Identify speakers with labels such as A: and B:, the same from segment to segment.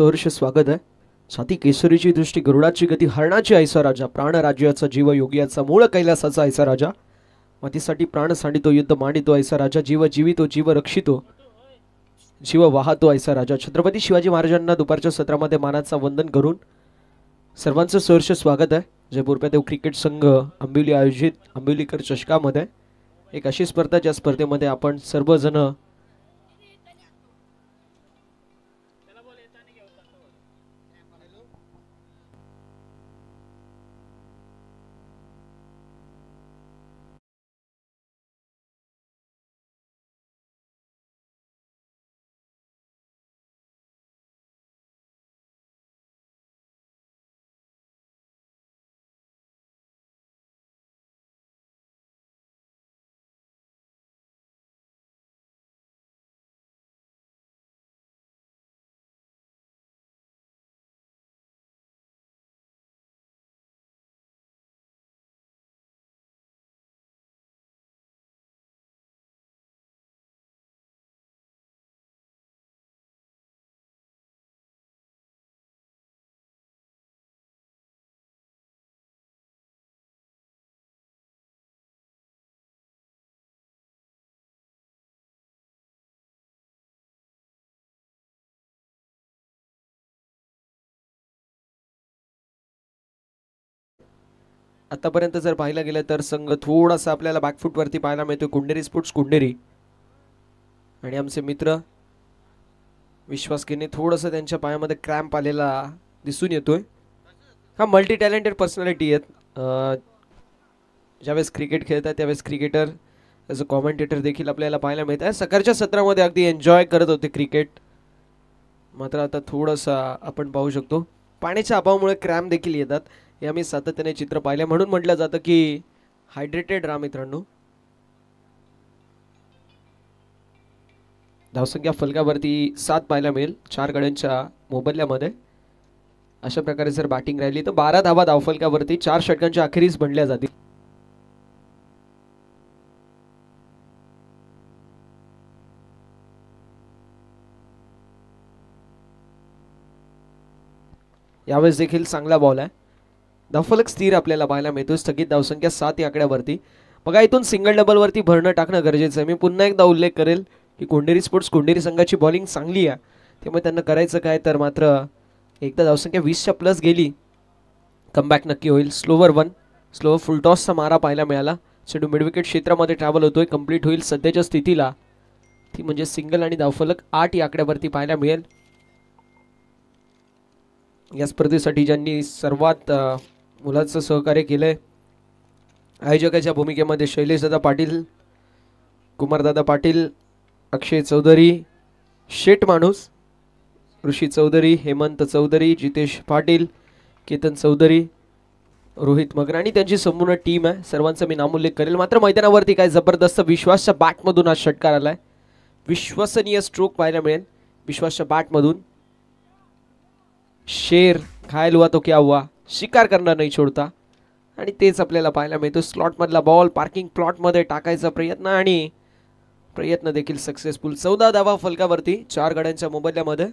A: सहर्ष स्वागत आहे. छाती केसरीची दृष्टी गरुडाची गती हरणाची ऐसा राजा, प्राण राज्याचा जीव योगियाचा मूळ कैलासाचा ऐसा राजा, मातीसाठी प्राण सांडितो युद्ध मांडितो ऐसा राजा, जीव जीवितो जीव रक्षितो जीव वाहतो ऐसा राजा. छत्रपती शिवाजी महाराजांना दुपारच्या सत्रामध्ये मानाचा वंदन करून सर्वांचं सहर्ष स्वागत आहे. जयपूर पेदेव क्रिकेट संघ आंबिवली आयोजित आंबिवलीकर चषकामध्ये एक अशी स्पर्धा ज्या स्पर्धेमध्ये आपण सर्वजण आतापर्यंत जर पाहिलं गेलं तर संघ थोडासा आपल्याला बॅकफूट वरती पाहायला मिळतोय. कुंडेरी स्पोर्ट्स कुंडेरी आणि आमचे मित्र विश्वासकीने थोडंसं त्यांच्या पायामध्ये क्रॅम्प आलेला दिसून येतोय. हा मल्टी टॅलेंटेड पर्सनॅलिटी आहेत. ज्यावेळेस क्रिकेट खेळतात त्यावेळेस क्रिकेटर ॲज अ कॉमेंटेटर देखील आपल्याला पाहायला मिळत आहे. सकाळच्या सत्रामध्ये अगदी एन्जॉय करत होते क्रिकेट. मात्र आता थोडंसं आपण पाहू शकतो पाण्याच्या अभावामुळे क्रॅम्प देखील येतात. हे आम्ही सातत्याने चित्र पाहिले म्हणून म्हटलं जातं की हायड्रेटेड राहा मित्रांनो. धावसंख्या फलकावरती 7 पाहायला मिळेल 4 गड्यांच्या मोबदल्यामध्ये. अशा प्रकारे जर बॅटिंग राहिली तर 12 धावा धावफलकावरती 4 षटकांच्या अखेरीस बनल्या जातील. यावेळेस देखील चांगला बॉल आहे. धावफलक स्थिर आपल्याला पाहायला मिळतो. स्थगित धावसंख्या 7 या आकड्यावरती. बघा इथून सिंगल डबल वरती भरणं टाकणं गरजेचं आहे. मी पुन्हा एकदा उल्लेख करेल की कुंडेरी स्पोर्ट्स कुंडेरी संघाची बॉलिंग चांगली आहे. त्यामुळे त्यांना करायचं काय तर मात्र एकदा धावसंख्या 20च्या प्लस गेली कमबॅक नक्की होईल. स्लोवर 1 स्लोवर फुलटॉसचा मारा पाहायला मिळाला. चेंडू मिडविकेट क्षेत्रामध्ये ट्रॅव्हल होतोय. कंप्लीट होईल सध्याच्या स्थितीला ती म्हणजे सिंगल आणि धावफलक 8 या आकड्यावरती पाहायला मिळेल. या स्पर्धेसाठी ज्यांनी सर्वात मुलाचं सहकार्य केलंय आयोजकाच्या भूमिकेमध्ये शैलेशदादा पाटील, कुमारदादा पाटील, अक्षय चौधरी, शेठ माणूस, ऋषी चौधरी, हेमंत चौधरी, जितेश पाटील, केतन चौधरी, रोहित मगराणी त्यांची संपूर्ण टीम आहे. सर्वांचा मी नामोल्लेख करेल. मात्र मैदानावरती काय जबरदस्त विश्वासच्या बॅटमधून आज षटकार आलाय. विश्वसनीय स्ट्रोक पाहायला मिळेल विश्वासच्या बॅटमधून. शेर घायल हुआ तो क्या हुआ, शिकार करणार नाही छोडता. आणि तेच आपल्याला पाहायला मिळतो. स्लॉट मधला बॉल पार्किंग प्लॉट मध्ये टाकायचा प्रयत्न आणि प्रयत्न देखील सक्सेसफुल. 14 धावा फलकावरती 4 गड्यांच्या मोबदल्यामध्ये.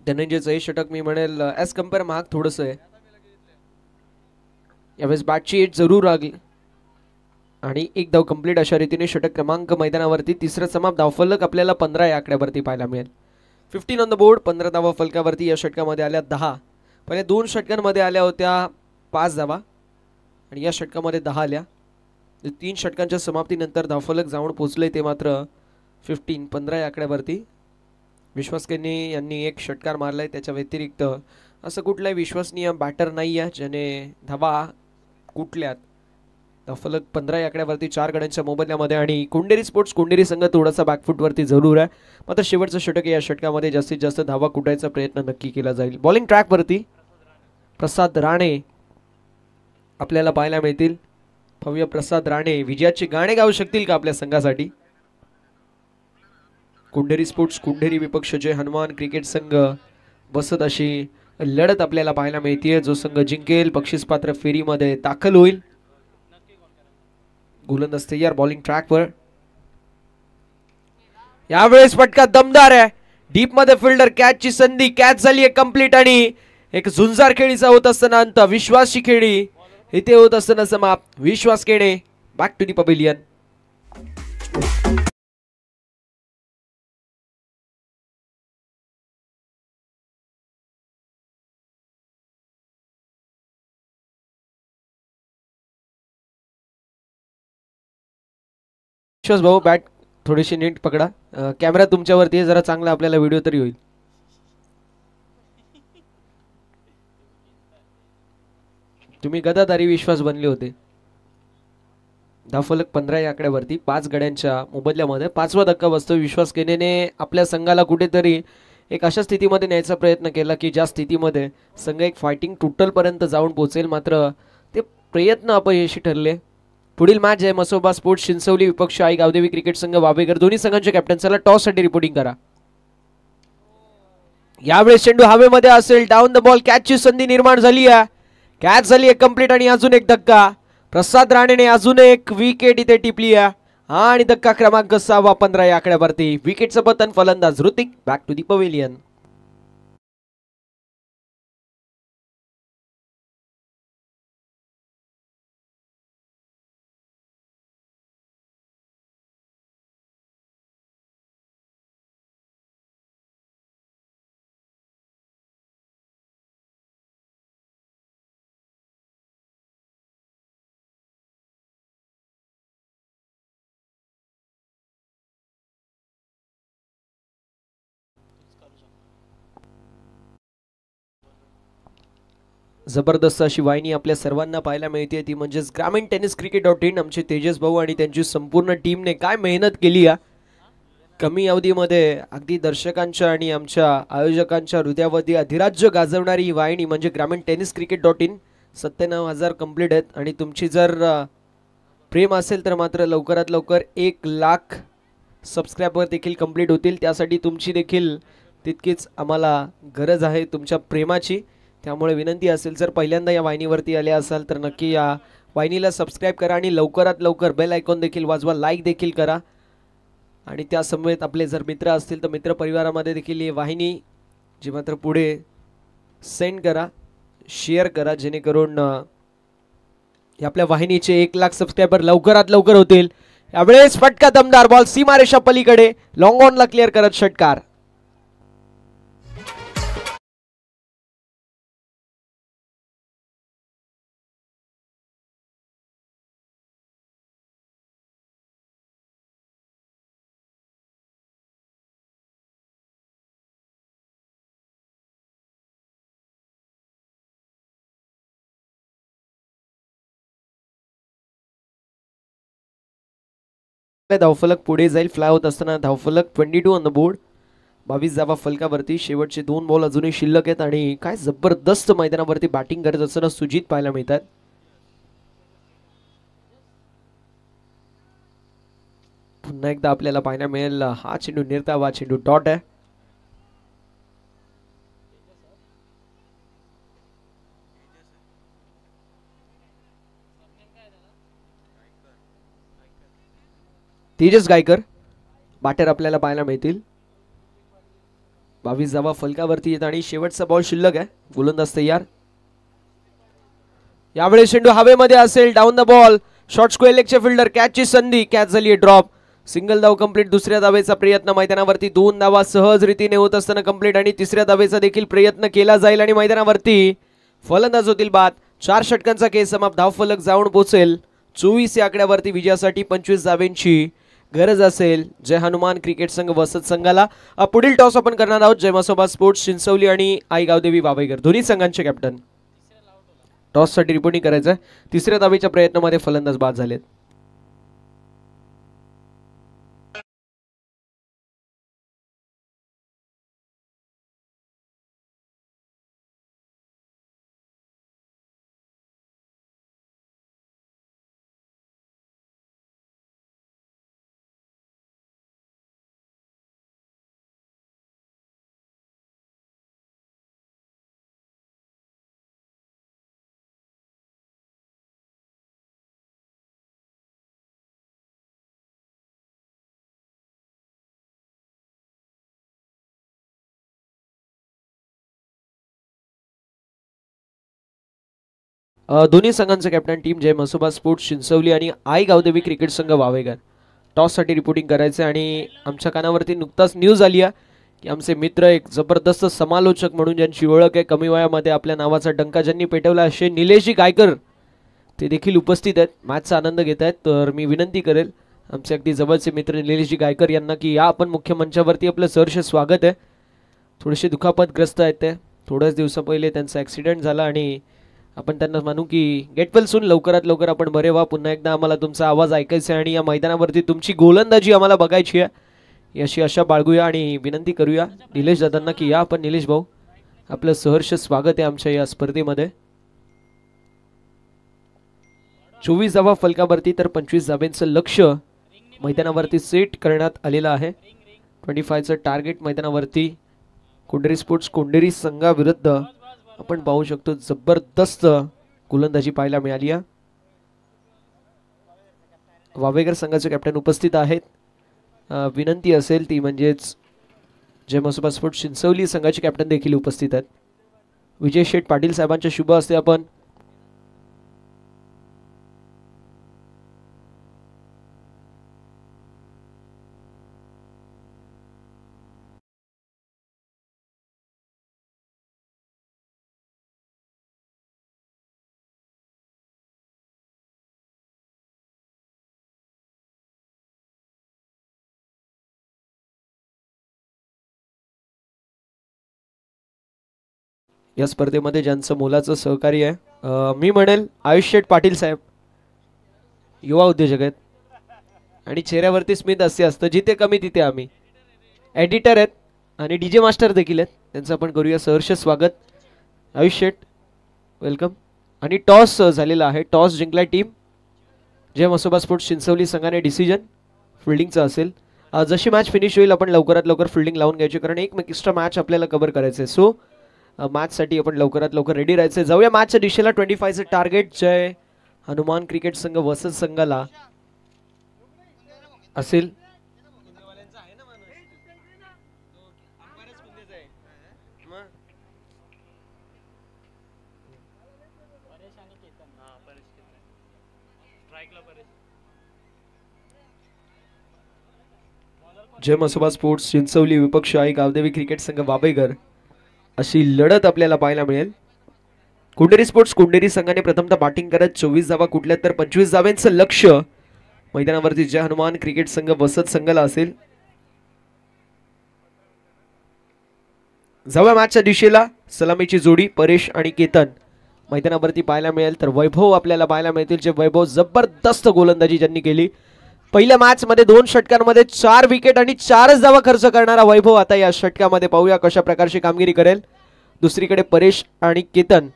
A: धनंजयचं हे षटक मी म्हणेल ॲज कम्पेअर महाग थोडंसं आहे. यावेळेस बॅटची एज जरूर लागली आणि एक धाव कंप्लीट अशा रीतीने षटक क्रमांक मैदानावरती. तिसरं समाप्त धावफलक आपल्याला 15 या आकड्यावरती पाहायला मिळेल. 15 ऑन द बोर्ड. 15 धावा फलकावरती. या षटकामध्ये आल्या 10. पहिल्या 2 षटकांमध्ये आल्या होत्या 5 धावा आणि या षटकामध्ये 10 आल्या. 3 षटकांच्या समाप्तीनंतर धावफलक जाऊन पोहोचले ते मात्र 15 या आकड्यावरती. विश्वासकर्णी यांनी एक षटकार मारलाय. त्याच्या व्यतिरिक्त असं कुठलाही विश्वसनीय बॅटर नाही आहे ज्याने धावा कुठल्यात. धावफलक 15 या आकड्यावरती 4 गड्यांच्या मोबदल्यामध्ये. आणि कुंडेरी स्पोर्ट्स कुंडेरी संघ थोडासा बॅकफूटवरती जरूर आहे. मात्र शेवटचं षटक या षटकामध्ये जास्तीत जास्त धावा कुटायचा प्रयत्न नक्की केला जाईल. बॉलिंग ट्रॅकवरती प्रसाद राणे आपल्याला पाहायला मिळतील. भव्य प्रसाद राणे विजयाचे गाणे गाऊ शकतील का आपल्या संघासाठी. कुंडेरी स्पोर्ट्स कुंडेरी विपक्ष जय हनुमान क्रिकेट संघ बसत अशी लढत आपल्याला पाहायला मिळते. जो संघ जिंकेल बक्षीसपात्र फेरीमध्ये दाखल होईल. गोलंदाज तयार बॉलिंग ट्रॅकवर. यावेळेस फटका दमदार आहे. डीप मध्ये फिल्डर कॅचची संधी, कॅच झाली आहे कंप्लीट आणि एक झुंजार खेळीचा होत असताना अंत. विश्वासची खेळी इथे होत असताना समाप्त. विश्वास Kene back to the pavilion. विश्वास भाऊ बॅट थोडीशी नीट पकडा. कॅमेरा तुमच्यावरती आहे, जरा चांगला आपल्याला व्हिडिओ तरी होईल. तुम्ही गदाधारी विश्वास बनले होते. धावफलक 15 या आकड्यावरती 5 गड्यांच्या मोबदल्यामध्ये 5वा धक्का बसतो. विश्वास केनेने आपल्या संघाला कुठेतरी एक अशा स्थितीमध्ये न्यायचा प्रयत्न केला की ज्या स्थितीमध्ये संघ एक फायटिंग टोटल पर्यंत जाऊन पोहोचेल, मात्र ते प्रयत्न अपयशी ठरले. पुढील मॅच आहे मसोबा स्पोर्ट्स चिंचवली विपक्ष आई गावदेवी क्रिकेट संघ वावेकर. दोन्ही संघांच्या कॅप्टन्सला टॉस साठी रिपोर्टिंग करा. यावेळेस चेंडू हवेमध्ये असेल, डाऊन द बॉल कॅचची संधी निर्माण झाली आहे. कॅच झाली आहे कंप्लीट आणि अजून एक धक्का. प्रसाद राणेने अजून एक विकेट इथे टिपली आहे आणि धक्का क्रमांक 6 15 या आकड्यावरती. विकेटचं पतन. फलंदाज Hrithik back to the pavilion. जबरदस्त अशी वाहिनी आपल्या सर्वांना पाहायला मिळते, ती म्हणजेच ग्रामीण टेनिस क्रिकेट.in. आमचे तेजस भाऊ आणि त्यांची संपूर्ण टीमने काय मेहनत केली आहे. कमी अवधीमध्ये अगदी दर्शकांच्या आणि आमच्या आयोजकांच्या हृदयावरती अधिराज्य गाजवणारी ही वाहिनी म्हणजे ग्रामीण टेनिस क्रिकेट.in. 97,000 कंप्लीट आहेत आणि तुमची जर प्रेम असेल तर मात्र लवकरात लवकर 1,00,000 सबस्क्रायबर देखील कंप्लीट होतील. त्यासाठी तुमची देखील तितकीच आम्हाला गरज आहे, तुमच्या प्रेमाची. त्यामुळे विनंती असेल, जर पहिल्यांदा या वाहिनीवरती आले असाल तर नक्की या वाहिनीला सबस्क्राईब करा आणि लवकरात लवकर बेल आयकॉन देखील वाजवा, लाईक देखील करा. आणि त्या समवेत आपले जर मित्र असतील तर मित्र परिवारामध्ये देखील ही वाहिनी जी मात्र पुढे सेंड करा, शेअर करा, जेणेकरून आपल्या वाहिनीचे 1,00,000 सबस्क्रायबर लवकरात लवकर होतील. यावेळेस फटका दमदार बॉल सीमारेषा पलीकडे लॉंग ऑनला क्लिअर करत षटकार. धावफलक पुढे जाईल. फ्लाय होत असताना धावफलक 22 ऑन द बोर्ड. 22 धावा फलकावरती. शेवटचे 2 बॉल अजूनही शिल्लक आहेत आणि काय जबरदस्त मैदानावरती बॅटिंग करत असताना सुजित पाहायला मिळतात. पुन्हा एकदा आपल्याला पाहायला मिळेल हा चेंडू निर्धाव, हा चेंडू डॉट आहे. तेजस गायकर बॅटर आपल्याला पाहायला मिळतील. 22 धावा फलकावरती येत आणि शेवटचा बॉल शिल्लक आहे. गोलंदाज तयार. यावेळी चेंडू हवेमध्ये असेल, down the ball short square लेगचे फिल्डर कॅचची संधी, कॅच झाली ड्रॉप. सिंगल धाव कंप्लीट. दुसऱ्या धावेचा प्रयत्न मैदानावरती 2 धावा सहज रीतीने होत असताना कंप्लीट आणि तिसऱ्या धावेचा देखील प्रयत्न केला जाईल आणि मैदानावरती फलंदाज होतील बाद. 4 षटकांचा खेळ समाप्त. धावफलक जाऊन पोहोचेल 24 या आकड्यावरती. विजयासाठी 25 धावेंची गरज असेल जय हनुमान क्रिकेट संघ वसत संघाला. पुढील टॉस आपण करणार आहोत जय मसोबा स्पोर्ट्स चिंचवली आणि आई गावदेवी वावेकर दोन्ही संघांचे कॅप्टन. टॉससाठी रिपोर्टिंग करायचं आहे. तिसऱ्या धावेच्या प्रयत्नामध्ये फलंदाज बाद झालेत. दोन्ही संघांचे कॅप्टन टीम जय मसोबा स्पोर्ट्स चिंचवली आणि आई गावदेवी क्रिकेट संघ वावेगर टॉससाठी रिपोर्टिंग करायचं आणि आमच्या कानावरती नुकताच न्यूज आली आहे की आमचे मित्र एक जबरदस्त समालोचक म्हणून ज्यांची ओळख आहे, कमी वयामध्ये आपल्या नावाचा डंका ज्यांनी पेटवला असे निलेशजी गायकर ते देखील उपस्थित आहेत, मॅचचा आनंद घेत आहेत. तर मी विनंती करेल आमचे अगदी जवळचे मित्र निलेशजी गायकर यांना की या आपण मुख्य मंचावरती आपलं सहर्ष स्वागत आहे. थोडेसे दुखापतग्रस्त आहेत ते, थोड्याच दिवसा पहिले त्यांचा ॲक्सिडेंट झाला आणि आपण त्यांना मानू की गेट वेल सून, लवकरात लवकर आपण बरे व्हा. पुन्हा एकदा आम्हाला तुमचा आवाज ऐकायचा आहे आणि या मैदानावरती तुमची गोलंदाजी आम्हाला बघायची आहे अशी आशा बाळगूया आणि विनंती करूया निलेश दादांना की या आपण. निलेश भाऊ आपलं सहर्ष स्वागत आहे आमच्या या स्पर्धेमध्ये. 24 धावा फलकावरती तर 25 धाब्यांचं लक्ष मैदानावरती सेट करण्यात आलेलं आहे. 25चं टार्गेट मैदानावरती कोंडेरी स्पोर्ट्स कोंडेरी संघाविरुद्ध आपण पाहू शकतो जबरदस्त गोलंदाजी पाहायला मिळाली आहे. वावेगर संघाचे कॅप्टन उपस्थित आहेत. विनंती असेल ती म्हणजेच जय मसोबा स्पोर्ट्स चिंचवली संघाचे कॅप्टन देखील उपस्थित आहेत. विजय शेठ पाटील साहेबांच्या शुभ हस्ते आपण या स्पर्धेमध्ये ज्यांचं मोलाचं सहकार्य आहे मी म्हणेल आयुष शेठ पाटील साहेब, युवा उद्योजक आहेत आणि चेहऱ्यावरती स्मित असे असतं, जिथे कमी तिथे आम्ही. एडिटर आहेत आणि डीजे मास्टर देखील आहेत, त्यांचं आपण करूया सहर्ष स्वागत. आयुष शेठ वेलकम. आणि टॉस झालेला आहे, टॉस जिंकला टीम जय मसोबा स्पोर्ट्स चिंचवली संघाने. डिसिजन फिल्डिंगचं असेल. जशी मॅच फिनिश होईल आपण लवकरात लवकर फिल्डिंग लावून घ्यायची, कारण एक एक्स्ट्रा मॅच आपल्याला कव्हर करायचं आहे. सो मॅचसाठी आपण लवकरात लवकर रेडी राहायचं. जाऊया मॅचच्या दिशेला. 25चं टार्गेट जय हनुमान क्रिकेट संघ वसत संघाला असेल. जय मसोबा स्पोर्ट्स चिंचवली विपक्ष आई गावदेवी क्रिकेट संघ वाबेगर अशी लढत आपल्याला पाहायला मिळेल. कोंडेरी स्पोर्ट्स कोंडेरी संघाने प्रथमतः बॅटिंग करत 24 धावा कुठल्या तर 25 धाव्यांचं लक्ष मैदानावरती जय हनुमान क्रिकेट संघ वसत संघाला असेल. जाऊया मॅचच्या दिशेला. सलामीची जोडी परेश आणि केतन मैदानावरती पाहायला मिळेल. तर वैभव आपल्याला पाहायला मिळतील, जे वैभव जबरदस्त गोलंदाजी ज्यांनी केली. पहिल्या मॅच मध्ये 2 षटकांमध्ये 4 विकेट आणि 4च धावा खर्च करणारा वैभव आता या षटकामध्ये पाहूया कशा प्रकारची कामगिरी करेल. दुसरीकडे परेश आणि केतन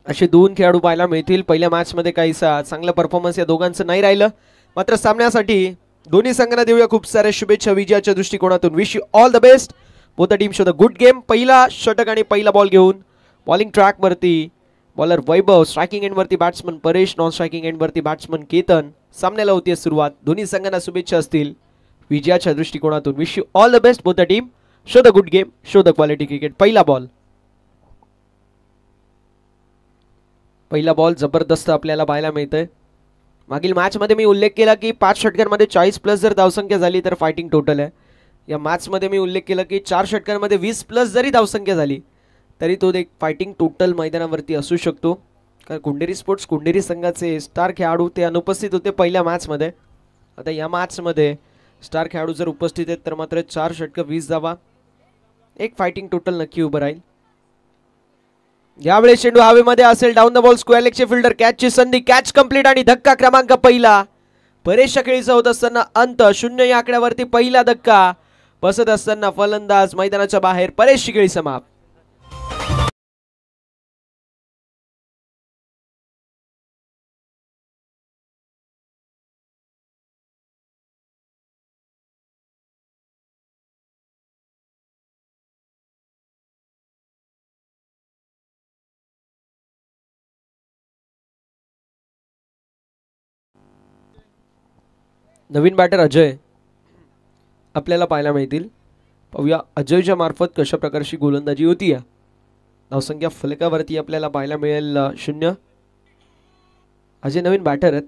A: असे 2 खेळाडू पाहायला मिळतील. पहिल्या मॅच मध्ये काहीसा चांगला परफॉर्मन्स या दोघांचं नाही राहिलं, मात्र सामन्यासाठी दोन्ही संघांना देऊया खूप साऱ्या शुभेच्छा विजयाच्या दृष्टिकोनातून. Wish you all the best. Both the team show the good game. पहिला षटक आणि पहिला बॉल घेऊन बॉलिंग ट्रॅक वरती बॉलर वैभव, स्ट्रायकिंग एंड वरती batsman Paresh, non striking end वरती बॅट्समन केतन. सामन्याला होती सुरुवात. दोन्ही संघांना शुभेच्छा असतील विजयाच्या दृष्टिकोनातून. Wish you all the best both the team. Show the good game, show the quality cricket. पहिला बॉल जबरदस्त आपल्याला पाहायला मिळतंय. मागील मॅच मध्ये मी उल्लेख केला की 5 षटकांमध्ये 40+ जर धावसंख्या झाली तर फायटिंग टोटल आहे. या मॅच मध्ये मी उल्लेख केला की 4 षटकांमध्ये 20+ जरी धावसंख्या झाली तरी तो एक फायटिंग टोटल मैदानावरती असू शकतो. कारण कोंडेरी स्पोर्ट्स कोंडेरी संघाचे स्टार खेळाडू ते अनुपस्थित होते पहिल्या मॅचमध्ये. आता या मॅचमध्ये स्टार खेळाडू जर उपस्थित आहेत तर मात्र 4 षटकं 20 धावा, एक फायटिंग टोटल नक्की उभं राहील. यावेळी चेंडू हवेमध्ये असेल. डाऊन द बॉल स्क्वेअर लेगचे फिल्डर, कॅचची संधी, कॅच कंप्लीट आणि धक्का क्रमांक पहिला. बरेचशा खेळीचा होत असताना अंत 0 या आकड्यावरती पहिला धक्का बसत असताना फलंदाज मैदानाच्या बाहेर. परेशची खेळी समाप्त. नवीन बॅटर अजय आपल्याला पाहायला मिळतील. पाहूया अजयच्या मार्फत कशा प्रकारची गोलंदाजी होती. धावसंख्या फलकावरती आपल्याला पाहायला मिळेल 0. अजय नवीन बॅटर आहेत.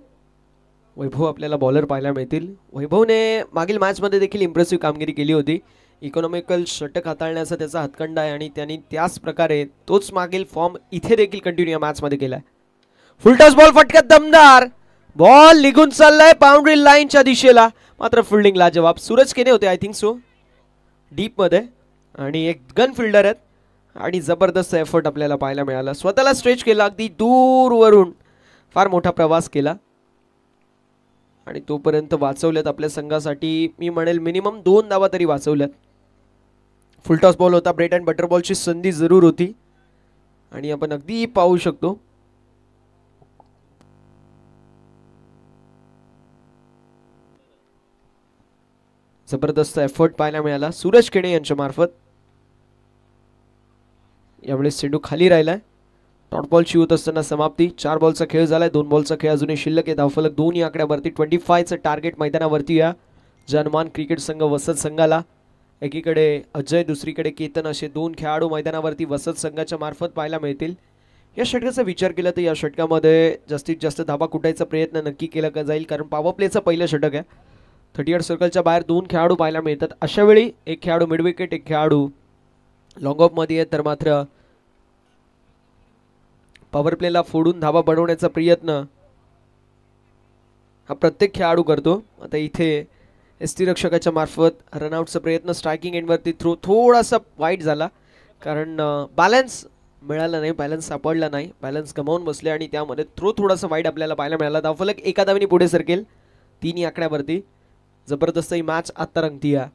A: वैभव आपल्याला बॉलर पाहायला मिळतील. वैभवने मागील मॅचमध्ये देखील इम्प्रेसिव्ह कामगिरी केली होती. इकॉनॉमिकल षटक हाताळण्याचा त्याचा हातखंडा आहे आणि त्यांनी त्याच प्रकारे तोच मागील फॉर्म इथे देखील कंटिन्यू या मॅचमध्ये केला. फुलटॉस बॉल फटक्यात दमदार. बॉल निघून चाललाय बाउंड्री लाईनच्या दिशेला, मात्र फिल्डिंगला जवाब सूरज केने होते आय थिंक सो डीप मध्ये, आणि एक गन फिल्डर आहेत आणि जबरदस्त एफर्ट आपल्याला पाहायला मिळाला. स्वतःला स्ट्रेच केला, अगदी दूरवरून फार मोठा प्रवास केला आणि तोपर्यंत वाचवल्यात आपल्या संघासाठी. मी म्हणेल मिनिमम 2 धावा तरी वाचवल्यात. फुलटॉस बॉल होता, ब्रेड अँड बटर बॉलची संधी जरूर होती आणि आपण अगदी पाहू शकतो जबरदस्त एफर्ट पाहायला मिळाला सूरज केणे यांच्या मार्फत. यावेळेस चेंडू खाली राहिलाय. डॉट बॉलची होत असताना समाप्ती. 4 बॉलचा खेळ झालाय, 2 बॉलचा खेळ अजूनही शिल्लक आहे. धावफलक 2 या आकड्यावरती. 25चं टार्गेट मैदानावरती या जनमान क्रिकेट संघ वसत संघाला. एकीकडे अजय, दुसरीकडे केतन असे 2 खेळाडू मैदानावरती वसत संघाच्या मार्फत पाहायला मिळतील. या षटकाचा विचार केला तर या षटकामध्ये जास्तीत जास्त धाबा कुटायचा प्रयत्न नक्की केला जाईल, कारण पॉवर प्लेचं पहिलं षटक आहे. 38 सर्कलच्या बाहेर 2 खेळाडू पाहायला मिळतात. अशा वेळी एक खेळाडू मिड विकेट, एक खेळाडू लॉंग ऑफ मध्ये आहे, तर मात्र पॉवर प्लेला फोडून धावा बनवण्याचा प्रयत्न हा प्रत्येक खेळाडू करतो. आता इथे एसटी रक्षकाच्या मार्फत रनआउटचा प्रयत्न. स्ट्रायकिंग एंडवरती थ्रो थोडासा वाईट झाला, कारण बॅलन्स मिळाला नाही, बॅलन्स सापडला नाही, बॅलन्स गमावून बसले आणि त्यामध्ये थ्रो थोडासा वाईट आपल्याला पाहायला मिळाला. धावफलक 1 धावेने पुढे सरकेल 3 या आकड्यावरती. जबरदस्त ही मॅच आत्ता रंगती आहे.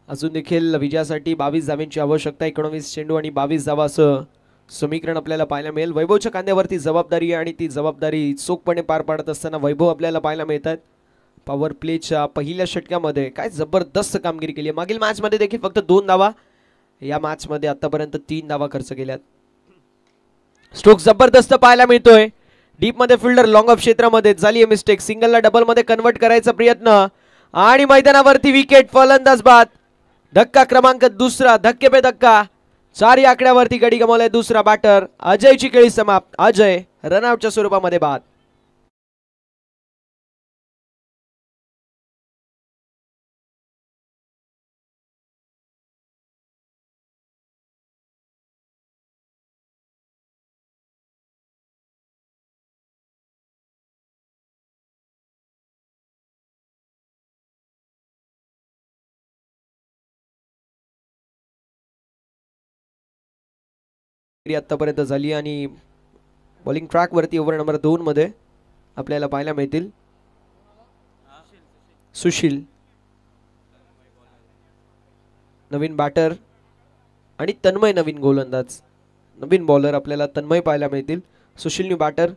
A: अजून देखील विजयासाठी 22 धावांची आवश्यकता. 19 चेंडू आणि 22 धावा असं समीकरण आपल्याला पाहायला मिळेल. वैभवच्या खांद्यावरती जबाबदारी आहे आणि ती जबाबदारी चोखपणे पार पाडत असताना वैभव आपल्याला पाहायला मिळतात. पॉवर प्लेच्या पहिल्या षटकामध्ये काय जबरदस्त कामगिरी केली आहे. मागील मॅचमध्ये देखील फक्त 2 धावा, या मॅचमध्ये आतापर्यंत 3 धावा खर्च केल्यात. स्ट्रोक जबरदस्त पाहायला मिळतोय. डीप मध्ये फिल्डर लॉंग ऑफ क्षेत्रामध्ये झाली आहे मिस्टेक. सिंगलला डबल मध्ये कन्वर्ट करायचा प्रयत्न आणि मैदानावरती विकेट. फलंदाज बाद. धक्का क्रमांक 2, धक्के पे धक्का. 4 या आकड्यावरती गडी गमावलाय दुसरा बॅटर. अजयची खेळी समाप्त. अजय रनआउटच्या स्वरूपामध्ये बाद. आतापर्यंत झाली आणि बॉलिंग ट्रॅक वरती ओव्हर नंबर 2 मध्ये आपल्याला पाहायला मिळतील सुशील, नवीन बॅटर आणि तन्मय नवीन गोलंदाज. नवीन बॉलर आपल्याला तन्मय पाहायला मिळतील. सुशीलनी बॅटर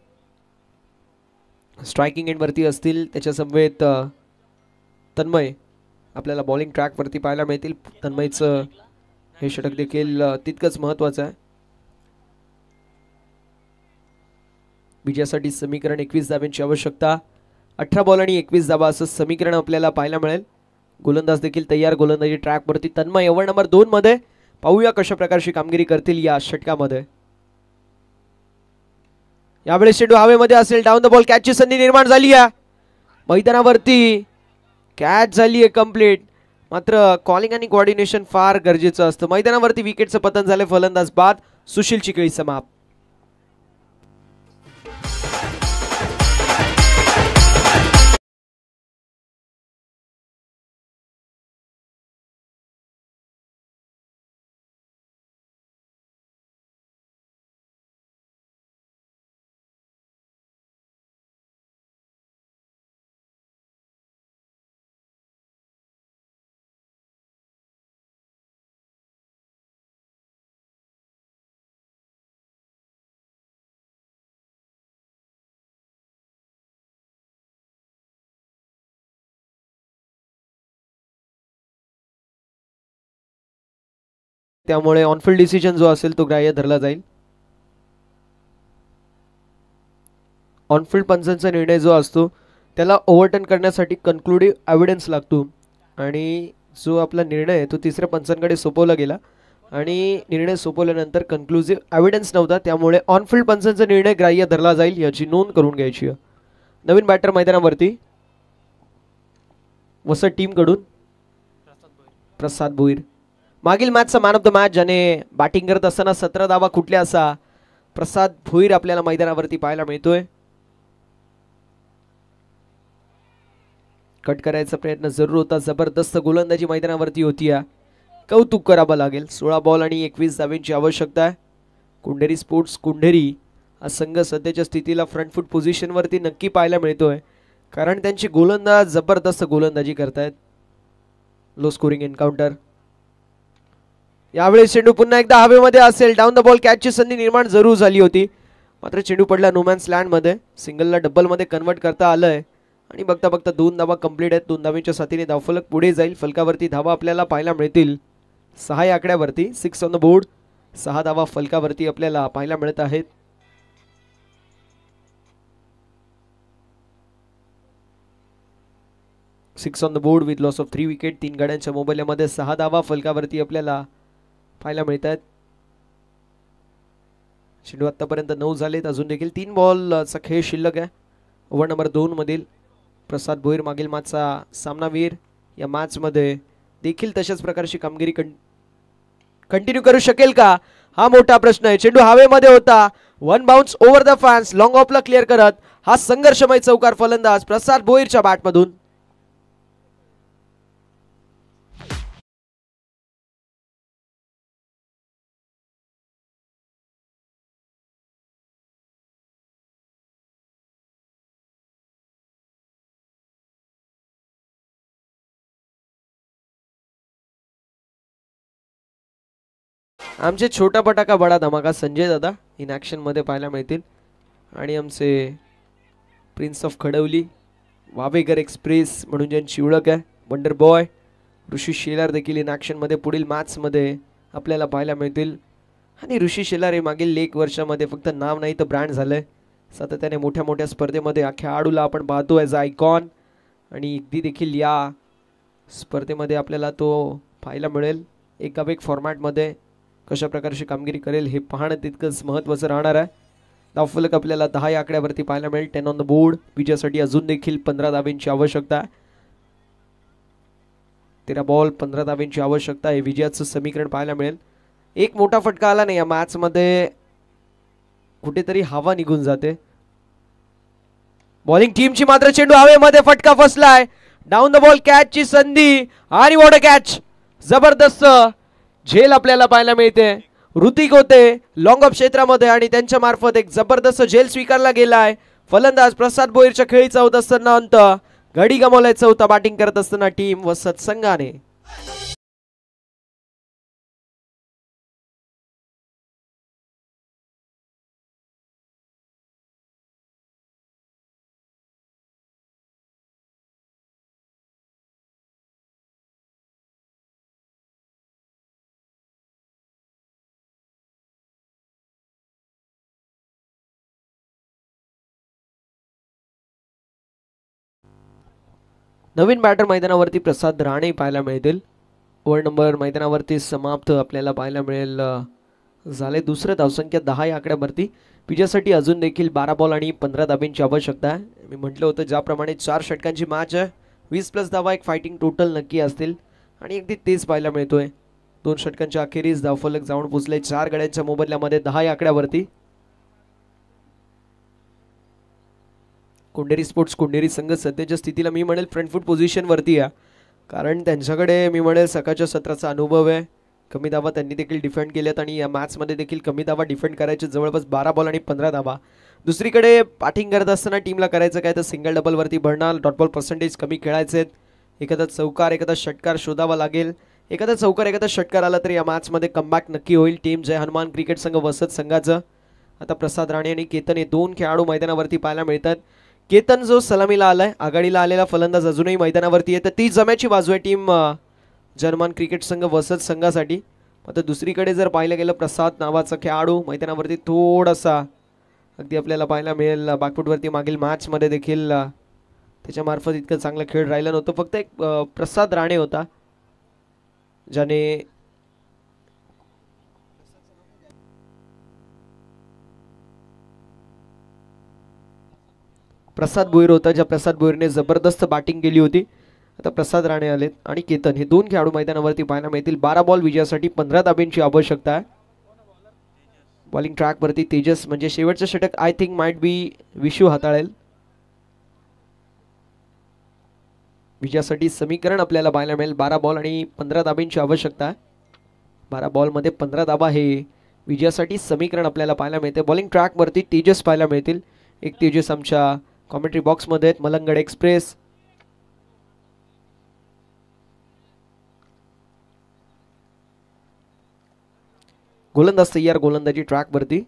A: स्ट्रायकिंग एंड वरती असतील. त्याच्या समवेत तन्मय आपल्याला बॉलिंग ट्रॅक वरती पाहायला मिळतील. तन्मयचं हे षटक देखील तितकंच महत्त्वाचं आहे. विजयासाठी समीकरण 21 धावांची आवश्यकता. 18 बॉल आणि 21 धावा असं समीकरण आपल्याला पाहायला मिळेल. गोलंदाज देखील तयार. गोलंदाजी ट्रॅक वरती तन्मय ओव्हर नंबर 2 मध्ये. पाहूया कशा प्रकारची कामगिरी करतील या षटकामध्ये. यावेळेस चेंडू हवेमध्ये असेल. डाऊन द बॉल कॅचची संधी निर्माण झाली आहे. मैदानावरती कॅच झाली आहे कंप्लीट, मात्र कॉलिंग आणि कोऑर्डिनेशन फार गरजेचं असतं. मैदानावरती विकेटचं पतन झाले. फलंदाज बाद. सुशीलची खेळी समाप्त. त्यामुळे ऑनफिल्ड डिसिजन जो असेल तो ग्राह्य धरला जाईल. ऑनफिल्ड पंचांचा निर्णय जो असतो त्याला ओव्हरटर्न करण्यासाठी कन्क्लुडिव्ह एव्हिडन्स लागतो आणि जो आपला निर्णय आहे तो तिसऱ्या पंचांकडे सोपवला गेला आणि निर्णय सोपवल्यानंतर कन्क्लुसिव्ह एव्हिडन्स नव्हता, त्यामुळे ऑनफिल्ड पंचांचा निर्णय ग्राह्य धरला जाईल याची नोंद करून घ्यायची आहे. नवीन बॅटर मैदानावरती वसत टीम कडून प्रसाद भोईर. मागील मॅचचा मॅन ऑफ द मॅच ज्याने बॅटिंग करत असताना 17 धावा कुठल्या असा प्रसाद भोईर आपल्याला मैदानावरती पाहायला मिळतोय. कट करायचा प्रयत्न जरूर होता. जबरदस्त गोलंदाजी मैदानावरती होती. कौतुक करावं लागेल. 16 बॉल आणि 21 धावांची आवश्यकता आहे. कुंढेरी स्पोर्ट्स कुंढेरी हा संघ सध्याच्या स्थितीला फ्रंट फूट पोझिशनवरती नक्की पाहायला मिळतोय, कारण त्यांची गोलंदाज जबरदस्त गोलंदाजी करतायत. Low scoring encounter. यावेळी चेंडू पुन्हा एकदा हवेमध्ये असेल. डाऊन द बॉल कॅचची संधी निर्माण जरूर झाली होती, मात्र चेंडू पडला नोमॅन्स लँडमध्ये. सिंगलला डबलमध्ये कन्वर्ट करता आलंय आणि बघता बघता 2 धावा कंप्लीट आहेत. 2 धावांच्या साथीने धावफलक पुढे जाईल. फलकावरती धावा आपल्याला पाहायला मिळतील 6 या आकड्यावरती. 6 ऑन द बोर्ड. 6 धावा फलकावरती आपल्याला पाहायला मिळत आहेत. Six on the board with loss of 3 wicket. 3 गाड्यांच्या मोबाईलमध्ये 6 धावा फलकावरती आपल्याला पाहायला मिळत आहेत. चेंडू आतापर्यंत 9 झालेत. अजून देखील 3 बॉलचा खेळ शिल्लक आहे. ओव्हर नंबर 2 मधील प्रसाद भोईर मागील मॅचचा सामनावीर. या मॅच मध्ये देखील तशाच प्रकारची कामगिरी कंटिन्यू करू शकेल का, हा मोठा प्रश्न आहे. चेंडू हवेमध्ये होता. 1 bounce over the fans. Long ऑफला क्लिअर करत हा संघर्षमय चौकार फलंदाज प्रसाद भोईरच्या बॅटमधून. आमचे छोटा पटाका बडा धमाका संजय दादा इन ॲक्शन मध्ये पाहायला मिळतील आणि आमचे prince of Khadavli Wavekar express म्हणून ज्यांची ओळख आहे वंडर बॉय ऋषी शेलार देखील इन ॲक्शन मध्ये पुढील मॅच मध्ये आपल्याला पाहायला मिळतील. आणि ऋषी शेलार हे मागील 1 वर्षामध्ये फक्त नाव नाही तर ब्रँड झालंय. सातत्याने मोठ्या मोठ्या स्पर्धेमध्ये खेळाडूला आपण पाहतो ॲज अ आयकॉन, आणि अगदी देखील या स्पर्धेमध्ये आपल्याला तो पाहायला मिळेल. एकावेक फॉर्मॅटमध्ये कशा प्रकारची कामगिरी करेल हे पाहणं तितकंच महत्त्वाचं राहणार आहे. धावफलक आपल्याला 10 या आकड्यावरती पाहायला मिळेल. 10 ऑन द बोर्ड. विजयासाठी अजून देखील 15 धावांची आवश्यकता आहे. 13 बॉल 15 धावांची आवश्यकता आहे. विजयाचं समीकरण पाहायला मिळेल. एक मोठा फटका आला नाही या मॅच मध्ये, कुठेतरी हवा निघून जाते. बॉलिंग टीमची मात्र चेंडू हवेमध्ये फटका फसलाय. डाऊन द बॉल कॅचची संधी आणि वॉट अ कॅच. जबरदस्त झेल आपल्याला पाहायला मिळते. ऋतिक होते लॉंग ऑफ क्षेत्रामध्ये आणि त्यांच्या मार्फत एक जबरदस्त झेल स्वीकारला गेलाय. फलंदाज प्रसाद भोईरच्या खेळीचा होत असताना अंत. गडी गमावलाय चौथा बॅटिंग करत असताना टीम वसत संघाने. नवीन बॅटर मैदानावरती प्रसाद राणे पाहायला मिळतील. ओव्हर नंबर मैदानावरती समाप्त आपल्याला पाहायला मिळेल झाले. दुसरं धावसंख्या 10 या आकड्यावरती. विजयासाठी अजून देखील 12 बॉल आणि 15 धाबांची आवश्यकता आहे. मी म्हटलं होतं ज्याप्रमाणे 4 षटकांची मॅच आहे, 20+ धावा एक फायटिंग टोटल नक्की असतील आणि अगदी तेच पाहायला मिळतोय. 2 षटकांच्या अखेरीस धावफलक जाऊन पोचले 4 गड्यांच्या मोबदल्यामध्ये 10 या आकड्यावरती. कुंडेरी स्पोर्ट्स कुंडेरी संघ सध्याच्या स्थितीला मी म्हणेल फ्रंट फूट पोझिशनवरती आहे, कारण त्यांच्याकडे मी म्हणेल सकाळच्या सत्राचा अनुभव आहे. कमी धावा त्यांनी देखील डिफेंड केल्यात आणि या मॅचमध्ये देखील कमी धावा डिफेंड करायचे जवळपास 12 बॉल आणि 15 धावा. दुसरीकडे बॅटिंग करत असताना टीमला करायचं काय तर सिंगल डबलवरती भरणार. डॉट बॉल पर्सेंटेज कमी खेळायचे आहेत. एखादा चौकार एखादा षटकार शोधावा लागेल. एखादा चौकार एखादा षटकार आला तर या मॅचमध्ये कमबॅक नक्की होईल. टीम जय हनुमान क्रिकेट संघ वसत संघाचं. आता प्रसाद राणे आणि केतन हे 2 खेळाडू मैदानावरती पाहायला मिळतात. केतन जो सलामीला आलाय, आघाडीला आलेला फलंदाज अजूनही मैदानावरती आहे, तर ती जम्याची बाजू आहे टीम जर्मन क्रिकेट संघ वसत संघासाठी. आता दुसरीकडे जर पाहिलं गेलं प्रसाद नावाचा खेळाडू मैदानावरती थोडासा अगदी आपल्याला पाहायला मिळेल बॅकफुटवरती. मागील मॅचमध्ये देखील त्याच्या मार्फत इतकं चांगला खेळ राहिला नव्हतं. फक्त एक प्रसाद राणे होता ज्याने प्रसाद भोईर होता, ज्या प्रसाद भोईरने जबरदस्त बॅटिंग केली होती. आता प्रसाद राणे आलेत आणि केतन हे दोन खेळाडू मैदानावरती पाहायला मिळतील. 12 बॉल विजयासाठी 15 धाब्यांची आवश्यकता आहे. बॉलिंग ट्रॅकवरती तेजस, म्हणजे शेवटचं षटक I think might be Vishu हाताळेल. विजयासाठी समीकरण आपल्याला पाहायला मिळेल. 12 बॉल आणि 15 धाब्यांची आवश्यकता आहे. 12 बॉलमध्ये 15 धाबा हे विजयासाठी समीकरण आपल्याला पाहायला मिळते. बॉलिंग ट्रॅकवरती तेजस पाहायला मिळतील. एक तेजस आमच्या कॉमेंट्री बॉक्समध्ये आहेत. मलंगड एक्सप्रेस, गोलंदाज तयार. गोलंदाजी ट्रॅकवरती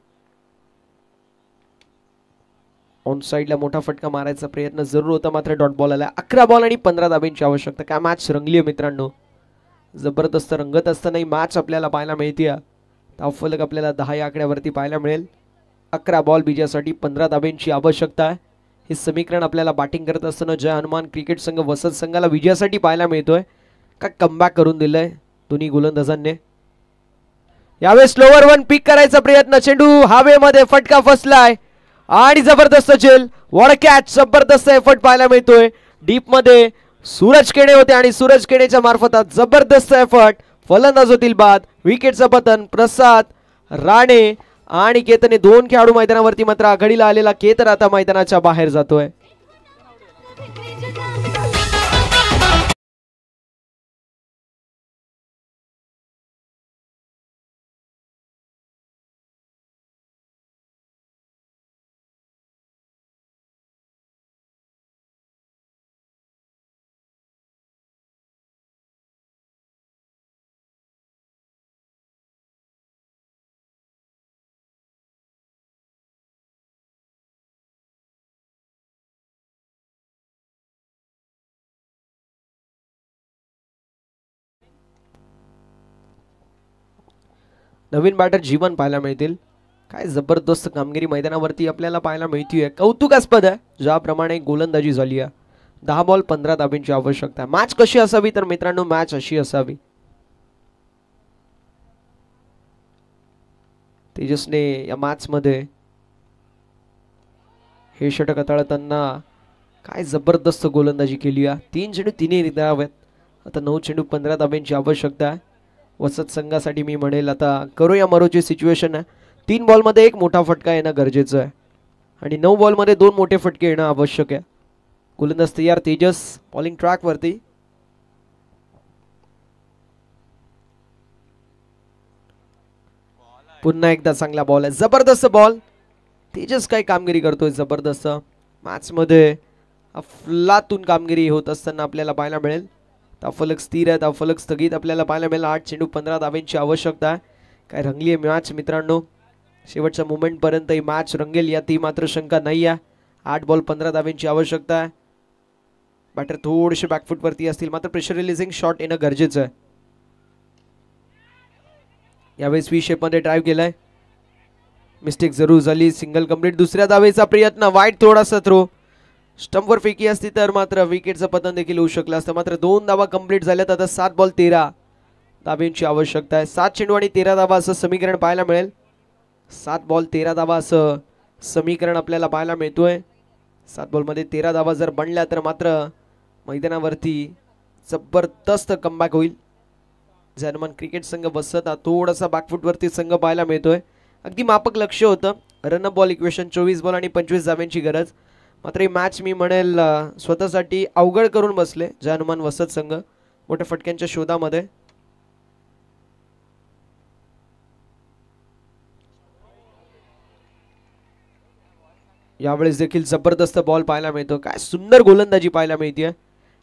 A: ऑन साइडला मोठा फटका मारायचा प्रयत्न जरूर होता, मात्र डॉट बॉल आला. 11 बॉल आणि 15 धाब्यांची आवश्यकता. काय मॅच रंगली आहे मित्रांनो, जबरदस्त रंगत असतानाही मॅच आपल्याला पाहायला मिळते. धावफलक आपल्याला 10 या आकड्यावरती पाहायला मिळेल. 11 बॉल विजयासाठी 15 धाब्यांची आवश्यकता आहे. हे समीकरण आपल्याला बॅटिंग करत असताना जय हनुमान क्रिकेट संघ वसत संघाला विजयासाठी पाहायला मिळतोय. का कमबॅक करून दिलंय दोन्ही गोलंदाजांनी. यावेळेस स्लोवर वन पिक करायचा प्रयत्न, चेंडू हवेमध्ये, फटका फसलाय आणि जबरदस्त झेल. वॉट अ कॅच, जबरदस्त एफर्ट पाहायला मिळतोय. डीप मध्ये सूरज केणे होते आणि सूरज केणेच्या मार्फत जबरदस्त एफर्ट. फलंदाज होतील बाद. विकेटचं पतन. प्रसाद राणे आणि केतन हे दोन खेळाडू मैदानावरती, मात्र आघाडीला आलेला केतन आता मैदानाच्या बाहेर जातोय. नवीन बॅटर जीवन पाहायला मिळतील. काय जबरदस्त कामगिरी मैदानावरती आपल्याला पाहायला मिळतीये. कौतुकास्पद आहे ज्याप्रमाणे गोलंदाजी झाली आहे. 10 बॉल 15 धाब्यांची आवश्यकता. मॅच कशी असावी तर मित्रांनो, मॅच अशी असावी. तेजसने या मॅच मध्ये हे षटक हाताळताना काय जबरदस्त गोलंदाजी केली आहे. 3 चेंडू 3 धाव्यात. आता 9 चेंडू 15 धाब्यांची आवश्यकता आहे वसत संघासाठी. मी म्हणेल आता करो या मरोची सिच्युएशन आहे. 3 बॉलमध्ये 1 मोठा फटका येणं गरजेचं आहे आणि 9 बॉलमध्ये 2 मोठे फटके येणं आवश्यक आहे. गोलंदाज तयार तेजस. बॉलिंग ट्रॅक वरती पुन्हा एकदा चांगला बॉल आहे. जबरदस्त बॉल. तेजस काय कामगिरी करतोय जबरदस्त. मॅच मध्ये अफलातून कामगिरी होत असताना आपल्याला पाहायला मिळेल. धावफलक स्थिर आहे. धावफलक स्थगित आपल्याला पाहायला मिळेल. 8 चेंडू 15 धाब्यांची आवश्यकता आहे. काय रंगली आहे मॅच मित्रांनो. शेवटच्या मोमेंट पर्यंत ही मॅच रंगेल यात मात्र शंका नाही आहे. 8 बॉल 15 धाब्यांची आवश्यकता आहे. बॅटर थोडेसे बॅकफुट वरती असतील, मात्र प्रेशर रिलीजिंग शॉट येणं गरजेचं आहे. यावेळेस व्ही शेप मध्ये ड्राईव्ह केलाय. मिस्टेक जरूर झाली. Single complete. दुसऱ्या धावेचा प्रयत्न. वाईट थोडासा थ्रो. स्टंपवर फेकी असती तर मात्र विकेटचं पतन देखील होऊ शकलं असतं. मात्र 2 धावा कंप्लीट झाल्यात. आता 7 बॉल 13 धाब्यांची आवश्यकता आहे. 7 चेंडू आणि 13 धावा असं समीकरण पाहायला मिळेल. 7 बॉल 13 धावा असं समीकरण आपल्याला पाहायला मिळतोय. 7 बॉलमध्ये 13 धावा जर बनल्या तर मात्र मैदानावरती जबरदस्त कमबॅक होईल. जर्मन क्रिकेट संघ बसत थोडासा बॅकफुटवरती संघ पाहायला मिळतोय. अगदी मापक लक्ष होतं. रन बॉल इक्वेशन 24 बॉल आणि 25 धाव्यांची गरज. मात्र ही मॅच मी म्हणेल स्वतःसाठी अवघड करून बसले जय हनुमान वसत संघ मोठ्या फटक्यांच्या शोधामध्ये. यावेळेस देखील जबरदस्त बॉल पाहायला मिळतो. काय सुंदर गोलंदाजी पाहायला मिळते.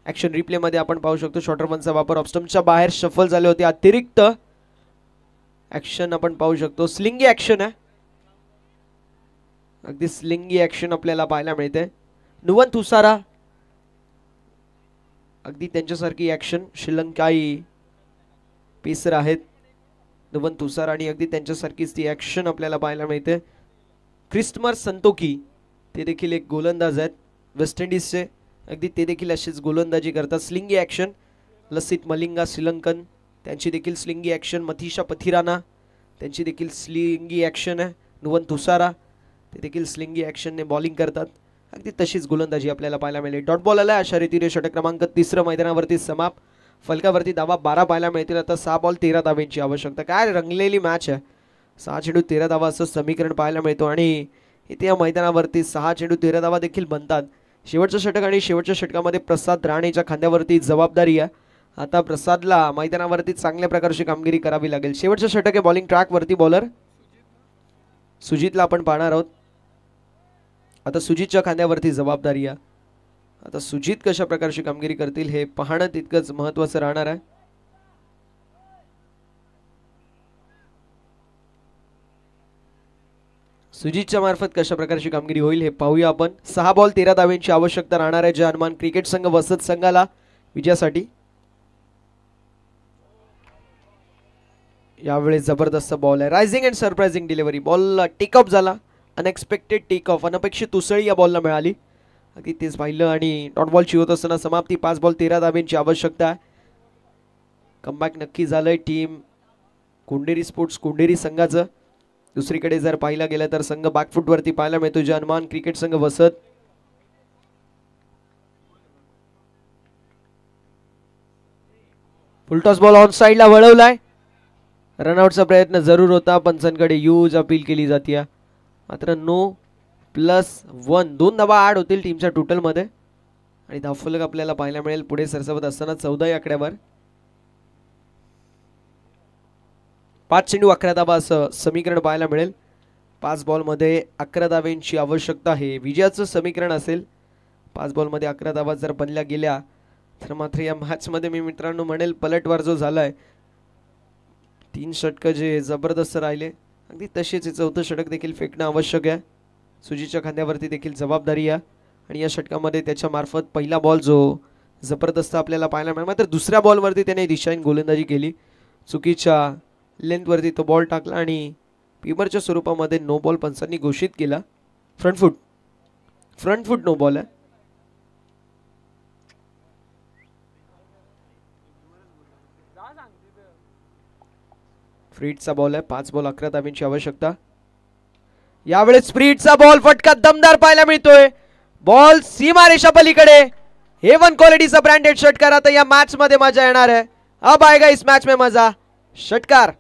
A: ऍक्शन रिप्ले मध्ये आपण पाहू शकतो शॉर्टर वनचा वापर. ऑफस्टंपच्या बाहेर शफल झाले होते. अतिरिक्त ऍक्शन आपण पाहू शकतो. स्लिंगी ऍक्शन आहे. अगदी स्लिंगी ऍक्शन आपल्याला पाहायला मिळते. नुवन तुसारा अगदी त्यांच्यासारखी ऍक्शन श्रीलंकाई पेसर आहेत नुवन तुसारा आणि अगदी त्यांच्यासारखीच ती ऍक्शन आपल्याला पाहायला मिळते. क्रिस्टमर संतोकी ते देखील एक गोलंदाज आहेत वेस्ट इंडिजचे. अगदी ते देखील अशीच गोलंदाजी करतात. स्लिंगी ऍक्शन. लसित मलिंगा श्रीलंकन त्यांची देखील स्लिंगी ऍक्शन. मथीशा पथिराना त्यांची देखील स्लिंगी ऍक्शन आहे. नुवन तुसारा ते देखील स्लिंगी ऍक्शनने बॉलिंग करतात. अगदी तशीच गोलंदाजी आपल्याला पाहायला मिळेल. डॉट बॉल आला, अशा रीतीने षटक क्रमांक 3 मैदानावरती समाप्त. फलकावरती धावा 12 पाहायला मिळतील. आता 6 बॉल 13 धावांची आवश्यकता. काय रंगलेली मॅच आहे. 6 चेंडू 13 धावा असं समीकरण पाहायला मिळतो आणि इथे या मैदानावरती 6 चेंडू 13 धावा देखील बनतात. शेवटचं षटक आणि शेवटच्या षटकामध्ये प्रसाद राणेच्या खांद्यावरती जबाबदारी आहे. आता प्रसादला मैदानावरती चांगल्या प्रकारची कामगिरी करावी लागेल. शेवटचं षटक आहे. बॉलिंग ट्रॅकवरती बॉलर सुजितला आपण पाहणार आहोत. आता सुजितच्या खांद्यावरती जबाबदारी आहे. आता सुजित कशा प्रकारची कामगिरी करतील हे पाहणं तितकंच महत्त्वाचं राहणार आहे. सुजितच्या मार्फत कशा प्रकारची कामगिरी होईल हे पाहूया आपण. 6 बॉल 13 धावांची आवश्यकता राहणार आहे जानमान क्रिकेट संघ वसत संघाला विजयासाठी. यावेळी जबरदस्त बॉल आहे. Rising and surprising delivery. Ball take off झाला. अनएक्सपेक्टेड टेक ऑफ, अनपेक्षित उसळी या बॉलला मिळाली. अगदी तेच पाहिलं आणि डॉट बॉलची होत असताना समाप्ती. 5 बॉल 13 धावांची आवश्यकता आहे. कमबॅक नक्की झालंय टीम कुंडेरी स्पोर्ट्स कुंडेरी संघाचं. दुसरीकडे जर पाहिलं गेलं तर संघ बॅकफुटवरती पाहायला मिळतो जानमान क्रिकेट संघ वसत. फुलटॉस बॉल ऑन साइडला वळवलाय. रनआउटचा प्रयत्न जरूर होता. पंचांकडे यूज अपील केली जाते. मात्र नो +1 2 धावा आड होतील टीमच्या टोटलमध्ये आणि धावफलक आपल्याला पाहायला मिळेल पुढे सरसावत असताना 14 या आकड्यावर. 5 चेंडू 11 धावा असं समीकरण पाहायला मिळेल. 5 बॉलमध्ये 11 धावांची आवश्यकता आहे. विजयाचं समीकरण असेल. 5 बॉलमध्ये 11 धावा जर बनल्या गेल्या तर मात्र या मॅचमध्ये मी मित्रांनो म्हणेल पलटवार जो झालाय. 3 षटकं जे जबरदस्त राहिले अगदी तसेच 4थं षटक देखील फेकणं आवश्यक आहे. सुजीतच्या खांद्यावरती देखील जबाबदारी आहे आणि या षटकामध्ये त्याच्या मार्फत पहिला बॉल जो जबरदस्त आपल्याला पाहायला मिळाला. मात्र दुसऱ्या बॉलवरती त्याने दिशाहीन गोलंदाजी केली. चुकीच्या लेंथवरती तो बॉल टाकला आणि पीमरच्या स्वरूपामध्ये नो बॉल पंचांनी घोषित केला. फ्रंट फूट नो बॉल आहे. फ्रीडचा बॉल आहे. 5 बॉल 11 धावांची आवश्यकता. यावेळेस स्प्रीडचा बॉल फटका दमदार पाहायला मिळतोय. बॉल सीमारेषा पलीकडे. हेवन क्वालिटीचा ब्रँडेड षटकार. आता या मॅच मध्ये मजा येणार आहे. अब आएगा इस मैच में मजा. षटकार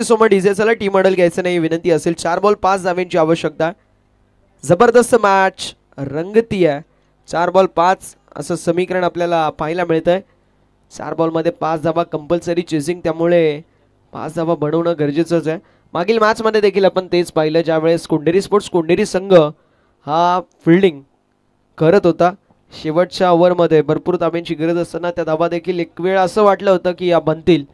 A: सोमन डीजे चला टीम मॉडेल घ्यायचं नाही विनंती असेल. 4 बॉल 5 धावांची आवश्यकता. जबरदस्त मॅच रंगती आहे. 4 बॉल 5 असं समीकरण आपल्याला पाहायला मिळतंय. 4 बॉलमध्ये 5 धावा कंपल्सरी चेसिंग, त्यामुळे 5 धावा बनवणं गरजेचंच आहे. मागील मॅचमध्ये देखील आपण तेच पाहिलं ज्यावेळेस कुंडेरी स्पोर्ट्स कुंडेरी संघ हा फिल्डिंग करत होता. शेवटच्या ओव्हरमध्ये भरपूर धावांची गरज असताना त्या धावा देखील एक वेळ असं वाटलं होतं की या बनतील.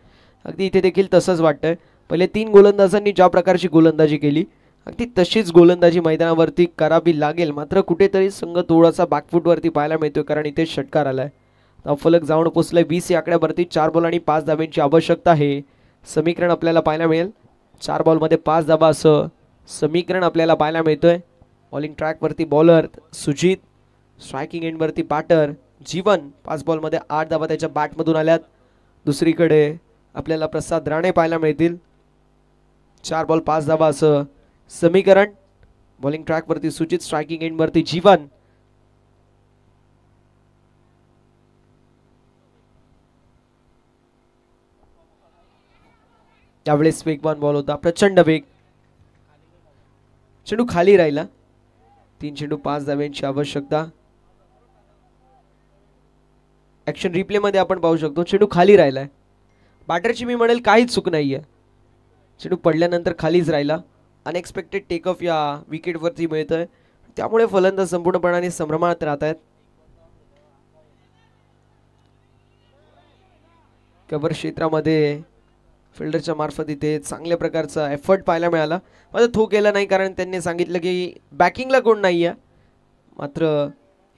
A: अगदी इथे देखील तसंच वाटतंय. पहिले 3 गोलंदाजांनी ज्या प्रकारची गोलंदाजी केली अगदी तशीच गोलंदाजी मैदानावरती करावी लागेल. मात्र कुठेतरी संघ थोडासा बॅकफुटवरती पाहायला मिळतोय कारण इथे षटकार आलाय. फलक जाऊन पोचलाय 20 या आकड्यावरती. 4 बॉल आणि 5 धावांची आवश्यकता आहे. समीकरण आपल्याला पाहायला मिळेल. 4 बॉलमध्ये 5 धावा असं समीकरण आपल्याला पाहायला मिळतोय. बॉलिंग ट्रॅकवरती बॉलर सुजित. स्ट्रायकिंग एंडवरती बॅटर जीवन. 5 बॉलमध्ये 8 धावा त्याच्या बॅटमधून आल्यात. दुसरीकडे आपल्याला प्रसाद राणे पाहायला मिळतील. 4 बॉल 5 धावा असं समीकरण. बॉलिंग ट्रॅकवरती सुजित. स्ट्रायकिंग एंडवरती जीवन. यावेळेस वेगवान बॉल होता. प्रचंड वेग. चेंडू खाली राहिला. 3 चेंडू 5 धावांची आवश्यकता. ऍक्शन रिप्ले मध्ये आपण पाहू शकतो चेंडू खाली राहिलाय. बॅटरची मी म्हणेल काहीच चूक नाहीये. चेंडू पडल्यानंतर खालीच राहिला. अनएक्सपेक्टेड टेक ऑफ या विकेटवरती मिळतोय, त्यामुळे फलंदाज संपूर्णपणे संभ्रमात राहत आहेत. कव्हर क्षेत्रामध्ये फिल्डरच्या मार्फत इथे चांगल्या प्रकारचा एफर्ट पाहायला मिळाला. मात्र तो केला नाही कारण त्यांनी सांगितलं की बॅकिंगला कोण नाही आहे. मात्र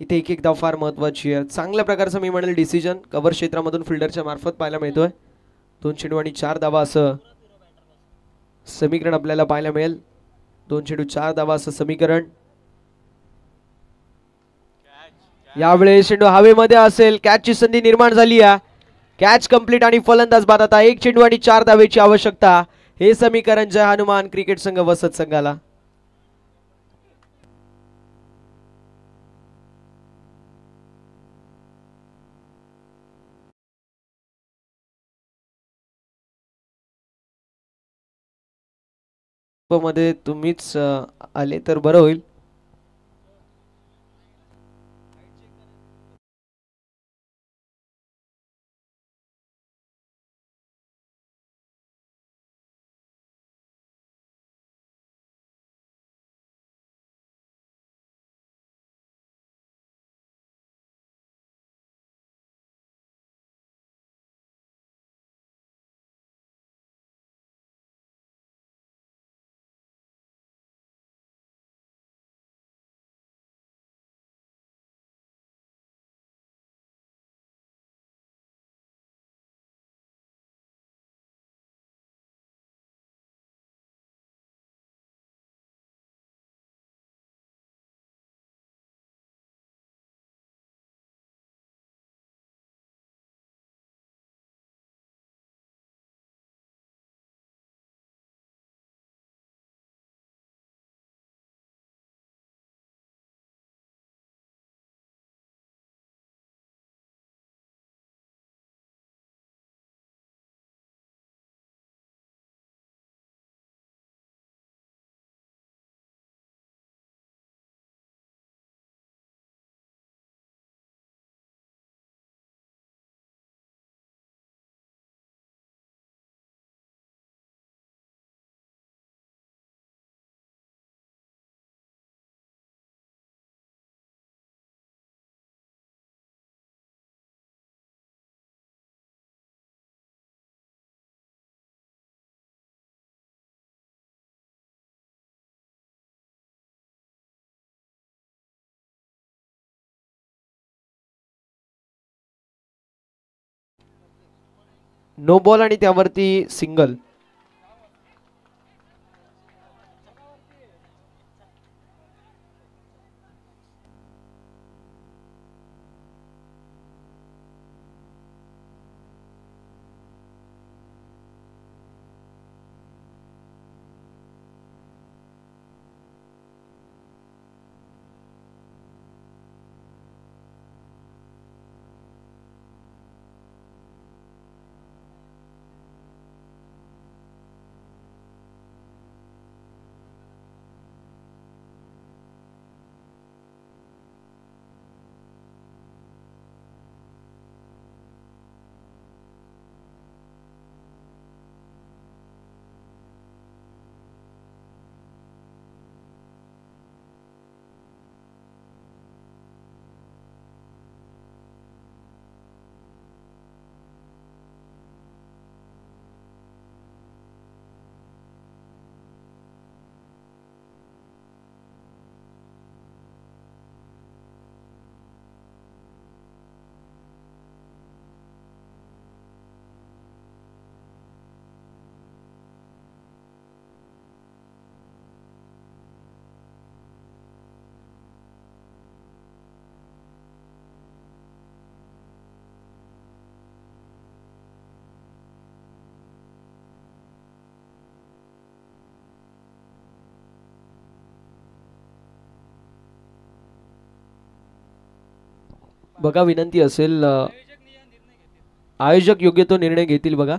A: इथे एक धाव फार महत्त्वाची आहे. चांगल्या प्रकारचा मी म्हणेल डिसिजन कव्हर क्षेत्रामधून फिल्डरच्या मार्फत पाहायला मिळतोय. 2 चेंडू आणि 4 धावा असं समीकरण आपल्याला पाहायला मिळेल. 2 चेंडू 4 धावा असं समीकरण. यावेळेस चेंडू हवेमध्ये असेल, कॅचची संधी निर्माण झाली आहे. कॅच कंप्लीट आणि फलंदाज बाद. आता एक चेंडू आणि 4 धावेची आवश्यकता. हे समीकरण जय हनुमान क्रिकेट संघ वसत संघाला. मध्ये तुम्हीच आले तर बरं होईल. नो बॉल आणि त्यावरती सिंगल. बघा विनंती असेल, आयोजक योग्य तो निर्णय घेतील बघा.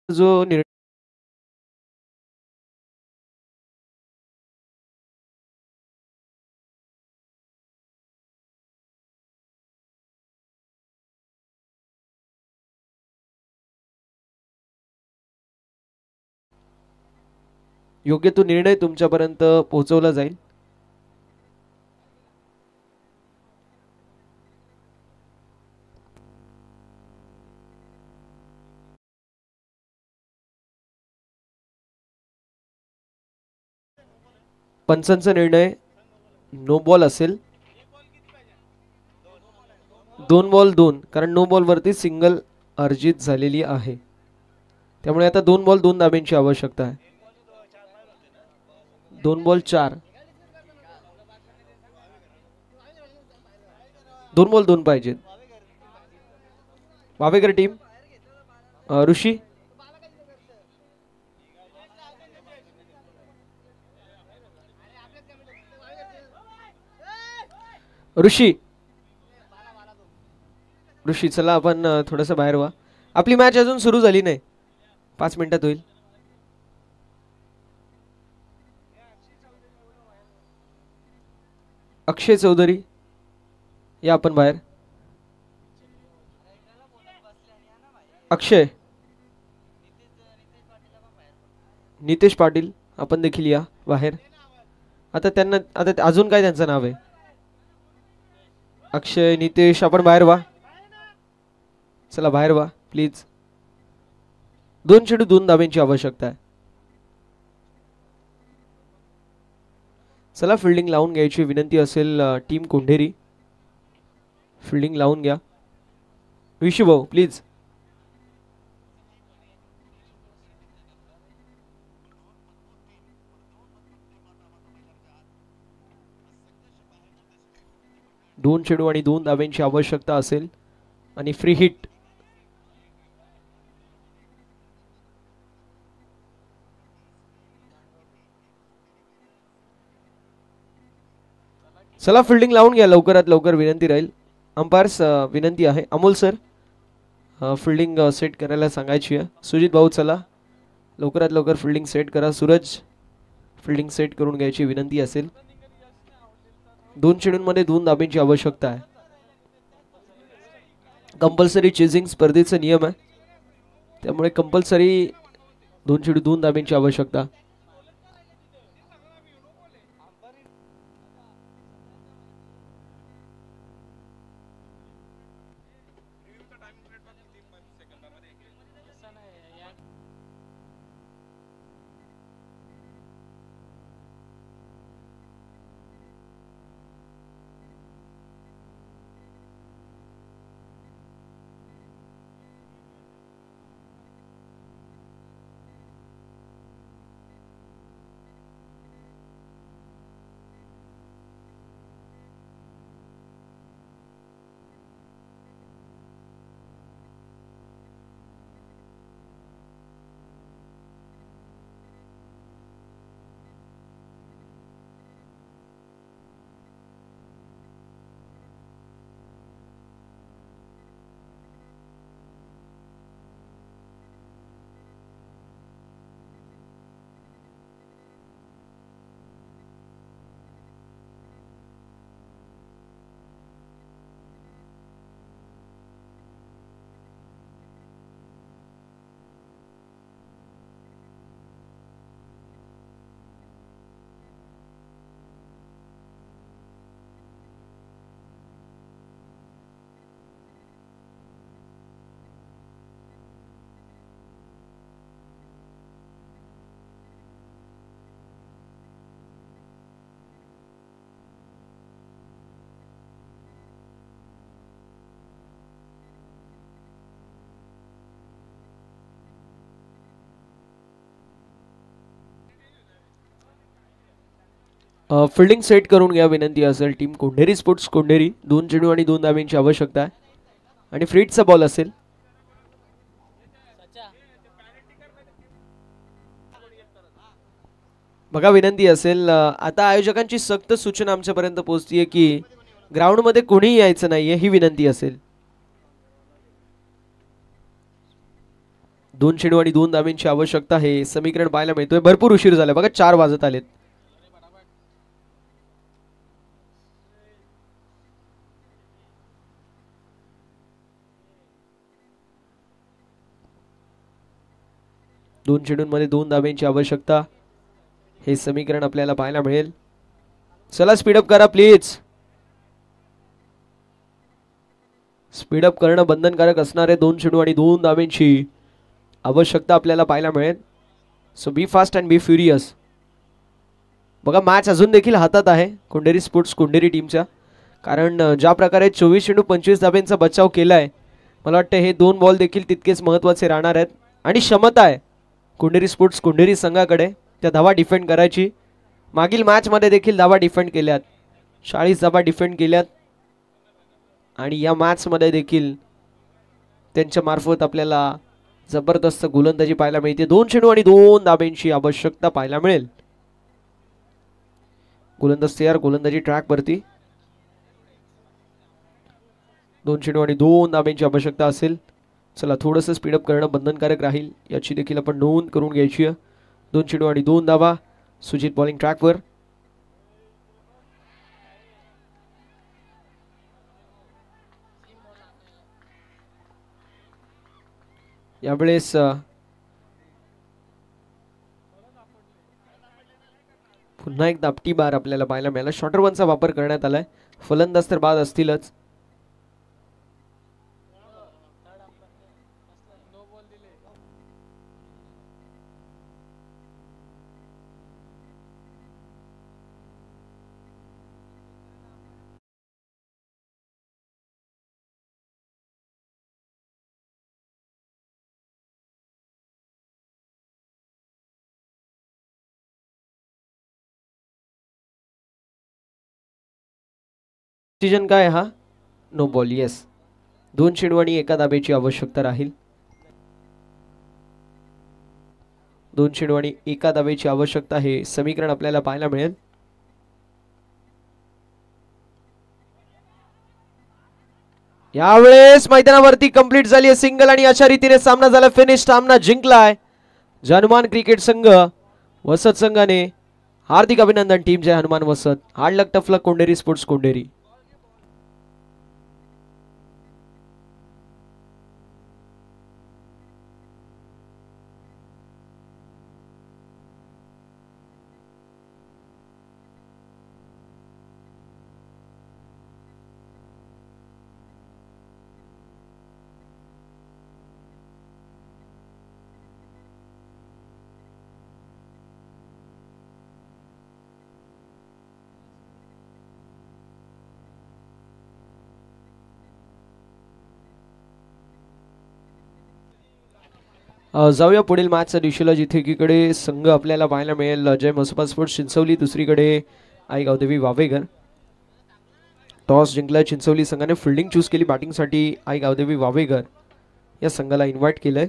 A: जो निर्णय योग्य तो निर्णय तुमच्यापर्यंत पोहोचवला जाईल. पंचांचा निर्णय नो बॉल असेल. 2 बॉल 2, कारण नो बॉल वरती सिंगल अर्जित झालेली आहे. त्यामुळे आता 2 बॉल 2 धाब्यांची आवश्यकता आहे. 2 बॉल 4, 2 बॉल 2 पाहिजेत. वावेकर टीम ऋषी ऋषी ऋषी चला आपण थोडंसं बाहेर व्हा. आपली मॅच अजून सुरू झाली नाही. 5 मिनिटात होईल. अक्षय चौधरी या आपण बाहेर. अक्षय नितेश पाटील आपण देखील या बाहेर. आता त्यांना आता अजून काय त्यांचं नाव आहे. अक्षय नितेश आपण बाहेर व्हा. चला बाहेर व्हा प्लीज. 2 चेंडू 2 धाब्यांची आवश्यकता आहे. चला फिल्डिंग लावून घ्यायची विनंती असेल टीम कोंढेरी. फिल्डिंग लावून घ्या विशू भाऊ प्लीज. दोन चेंडू आणि 2 धाब्यांची आवश्यकता असेल आणि फ्री हिट. चला फिल्डिंग लावून घ्या लवकरात लवकर विनंती राहील. अंपायर्स विनंती आहे अमोल सर फिल्डिंग सेट करायला सांगायची आहे. सुजित भाऊ चला लवकरात लवकर फिल्डिंग सेट करा. सूरज फिल्डिंग सेट करून घ्यायची विनंती असेल. 2 चेंडूंमध्ये 2 धाब्यांची आवश्यकता आहे. कंपल्सरी चेजिंग स्पर्धेचा नियम आहे त्यामुळे कंपल्सरी 2 चेंडू 2 धाब्यांची आवश्यकता. फिल्डिंग सेट करून घ्या विनंती असेल टीम कोंढेरी स्पोर्ट्स कोंढेरी. 2 चेंडू आणि 2 धाब्यांची आवश्यकता आहे आणि फ्रीटचा बॉल असेल. बघा विनंती असेल आता आयोजकांची सक्त सूचना आमच्यापर्यंत पोहोचतीये की ग्राउंड मध्ये कोणीही यायचं नाहीये ही विनंती असेल. 2 चेंडू आणि 2 धाब्यांची आवश्यकता हे समीकरण पाहायला मिळतोय. भरपूर उशीर झाला बघा, 4 वाजत आलेत. दोन चेंडूंमध्ये 2 धाब्यांची आवश्यकता हे समीकरण आपल्याला पाहायला मिळेल. चला स्पीडअप करा प्लीज. स्पीडअप करणं बंधनकारक असणार आहे. 2 चेंडू आणि 2 धाब्यांची आवश्यकता आपल्याला पाहायला मिळेल. So be fast and be furious. बघा मॅच अजून देखील हातात आहे कुंडेरी स्पोर्ट्स कुंडेरी टीमच्या, कारण ज्या प्रकारे 24 चेंडू 25 धाब्यांचा बचाव केलाय, मला वाटतं हे 2 बॉल देखील तितकेच महत्त्वाचे राहणार आहेत. आणि क्षमता आहे कुंडेरी स्पोर्ट्स कुंडेरी संघाकडे त्या धावा डिफेंड करायची. मागील मॅचमध्ये देखील धावा डिफेंड केल्यात, 40 धावा डिफेंड केल्यात. आणि या मॅचमध्ये देखील त्यांच्या मार्फत आपल्याला जबरदस्त गोलंदाजी पाहायला मिळते. 2 चेंडू आणि 2 धाब्यांची आवश्यकता पाहायला मिळेल. गोलंदाज तयार, गोलंदाजी ट्रॅक वरती. 2 चेंडू आणि 2 धाब्यांची आवश्यकता असेल. चला थोडंसं स्पीडअप करणं बंधनकारक राहील, याची देखील आपण नोंद करून घ्यायची आहे. 2 चेंडू आणि 2 धावा. सुजित बॉलिंग ट्रॅकवर. यावेळेस पुन्हा एक दापटी बार आपल्याला पाहायला मिळाला. शॉर्टर वनचा वापर करण्यात आलाय. फलंदाज तर बाद असतीलच. डिसिजन काय हा? No ball. येस, 2 चेंडू आणि 1 धाब्याची आवश्यकता राहील. 2 चेंडू आणि 1 धाब्याची आवश्यकता हे समीकरण आपल्याला पाहायला मिळेल. यावेळेस मैदानावरती कंप्लीट झाली आहे सिंगल आणि अशा रीतीने सामना झाला फिनिश. सामना जिंकलाय हनुमान क्रिकेट संघ. वसत संघाने हार्दिक अभिनंदन. टीम जय हनुमान वसत. हार्ड लक टफ लक कोंडेरी स्पोर्ट्स कोंडेरी. जाऊया पुढील मॅचच्या दिशेला, जिथे एकीकडे संघ आपल्याला पाहायला मिळेल जय मसोबा स्पोर्ट्स चिंचवली, दुसरीकडे आई गावदेवी वावेघर. टॉस जिंकला चिंचवली संघाने, फिल्डिंग चूज केली बॅटिंगसाठी आई गावदेवी वावेघर या संघाला इन्व्हाइट केलंय.